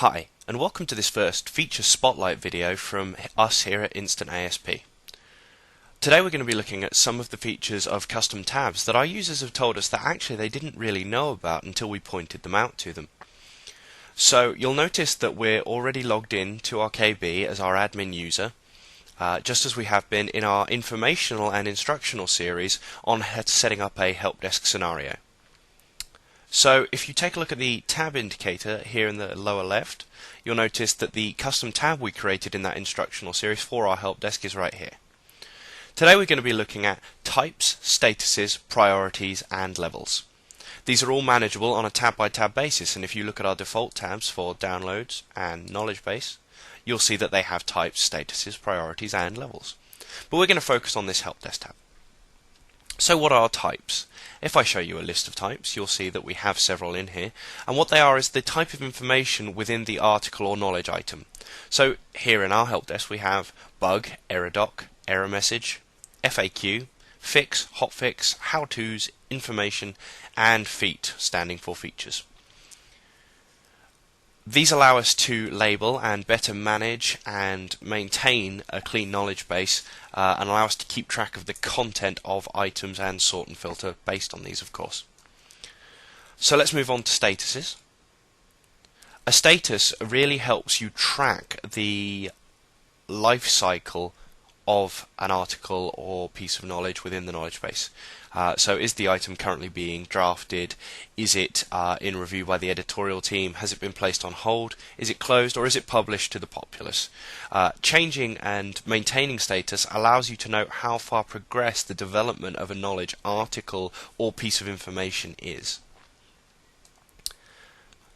Hi, and welcome to this first feature spotlight video from us here at InstantASP. Today we're going to be looking at some of the features of custom tabs that our users have told us that actually they didn't really know about until we pointed them out to them. So you'll notice that we're already logged in to our KB as our admin user, just as we have been in our informational and instructional series on setting up a help desk scenario. So if you take a look at the tab indicator here in the lower left, you'll notice that the custom tab we created in that instructional series for our help desk is right here. Today we're going to be looking at types, statuses, priorities, and levels. These are all manageable on a tab-by-tab basis, and if you look at our default tabs for downloads and knowledge base, you'll see that they have types, statuses, priorities, and levels. But we're going to focus on this help desk tab. So what are types? If I show you a list of types, you'll see that we have several in here, and what they are is the type of information within the article or knowledge item. So here in our help desk we have bug, error doc, error message, FAQ, fix, hotfix, how-tos, information, and feat, standing for features. These allow us to label and better manage and maintain a clean knowledge base and allow us to keep track of the content of items and sort and filter based on these, of course. So let's move on to statuses. A status really helps you track the life cycle of an article or piece of knowledge within the knowledge base. So is the item currently being drafted? Is it in review by the editorial team? Has it been placed on hold? Is it closed, or is it published to the populace? Changing and maintaining status allows you to know how far progressed the development of a knowledge article or piece of information is.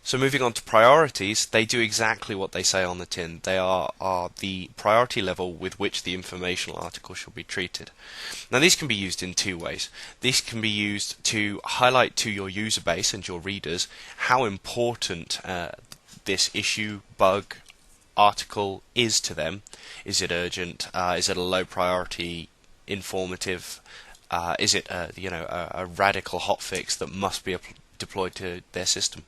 So moving on to priorities, they do exactly what they say on the tin. They are the priority level with which the informational article should be treated. Now these can be used in two ways. These can be used to highlight to your user base and your readers how important this issue, bug, article is to them. Is it urgent? Is it a low priority, informative? Is it a radical hotfix that must be deployed to their system?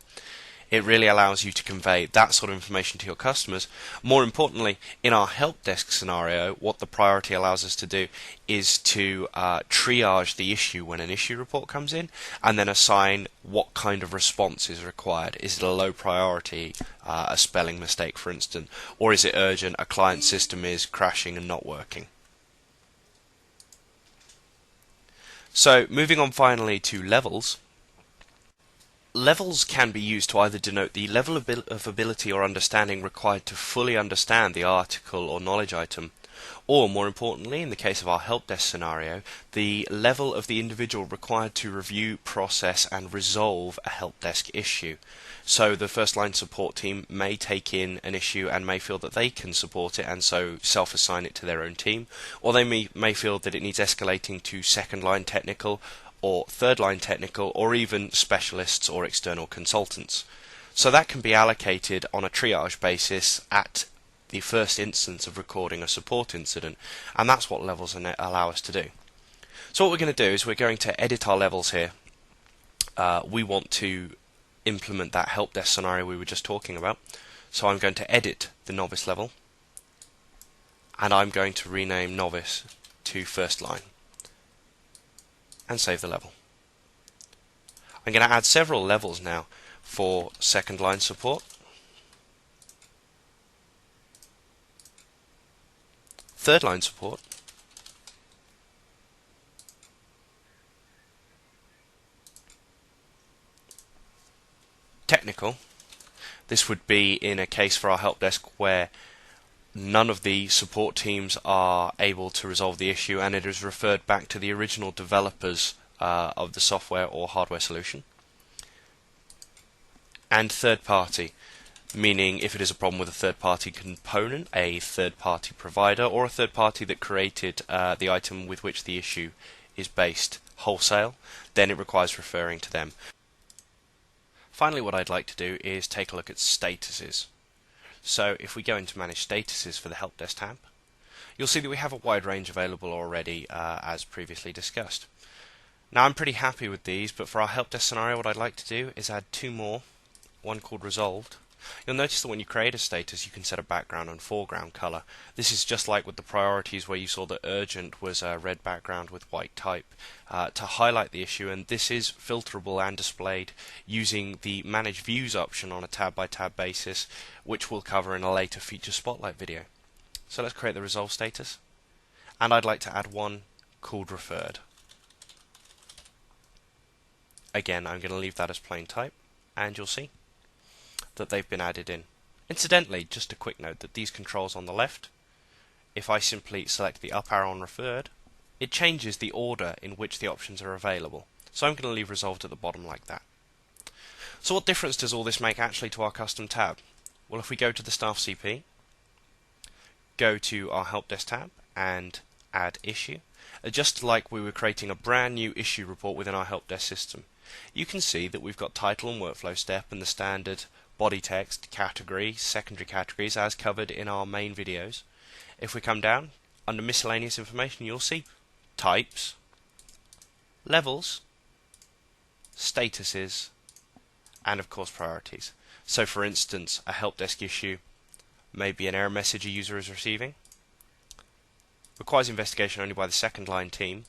It really allows you to convey that sort of information to your customers. More importantly, in our help desk scenario, what the priority allows us to do is to triage the issue when an issue report comes in, and then assign what kind of response is required. Is it a low priority, a spelling mistake for instance, or is it urgent, a client system is crashing and not working? So moving on finally to levels. Levels can be used to either denote the level of ability or understanding required to fully understand the article or knowledge item, or more importantly, in the case of our help desk scenario, the level of the individual required to review, process, and resolve a help desk issue. So the first line support team may take in an issue and may feel that they can support it and so self-assign it to their own team, or they may feel that it needs escalating to second line technical, or third line technical, or even specialists or external consultants. So that can be allocated on a triage basis at the first instance of recording a support incident, and that's what levels allow us to do. So what we're going to do is we're going to edit our levels here. We want to implement that help desk scenario we were just talking about, so I'm going to edit the novice level, and I'm going to rename novice to first line and save the level. I'm going to add several levels now for second line support, third line support, technical. This would be in a case for our help desk where none of the support teams are able to resolve the issue and it is referred back to the original developers of the software or hardware solution. And third party, meaning if it is a problem with a third party component, a third party provider, or a third party that created the item with which the issue is based wholesale, then it requires referring to them. Finally, what I'd like to do is take a look at statuses. So if we go into Manage Statuses for the Help Desk tab, you'll see that we have a wide range available already as previously discussed. Now I'm pretty happy with these, but for our help desk scenario what I'd like to do is add two more, one called Resolved You'll notice that when you create a status, you can set a background and foreground color. This is just like with the priorities where you saw that urgent was a red background with white type to highlight the issue, and this is filterable and displayed using the Manage Views option on a tab-by-tab basis, which we'll cover in a later Feature Spotlight video. So let's create the resolve status, and I'd like to add one called Referred. Again, I'm going to leave that as plain type, and you'll see that they've been added in. Incidentally, just a quick note that these controls on the left, if I simply select the up arrow on Referred, it changes the order in which the options are available. So I'm going to leave Resolved at the bottom like that. So what difference does all this make actually to our custom tab? Well, if we go to the Staff CP, go to our Help Desk tab and add Issue, just like we were creating a brand new issue report within our Help Desk system, you can see that we've got title and workflow step and the standard body text, category, secondary categories as covered in our main videos. If we come down under miscellaneous information, you'll see types, levels, statuses, and of course priorities. So for instance, a help desk issue may be an error message a user is receiving, requires investigation only by the second line team,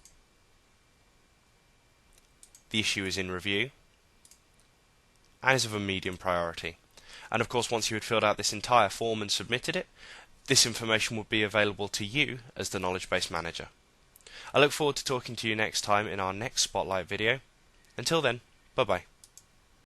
the issue is in review, and is of a medium priority. And of course, once you had filled out this entire form and submitted it, this information would be available to you as the knowledge base manager. I look forward to talking to you next time in our next Spotlight video. Until then, bye bye.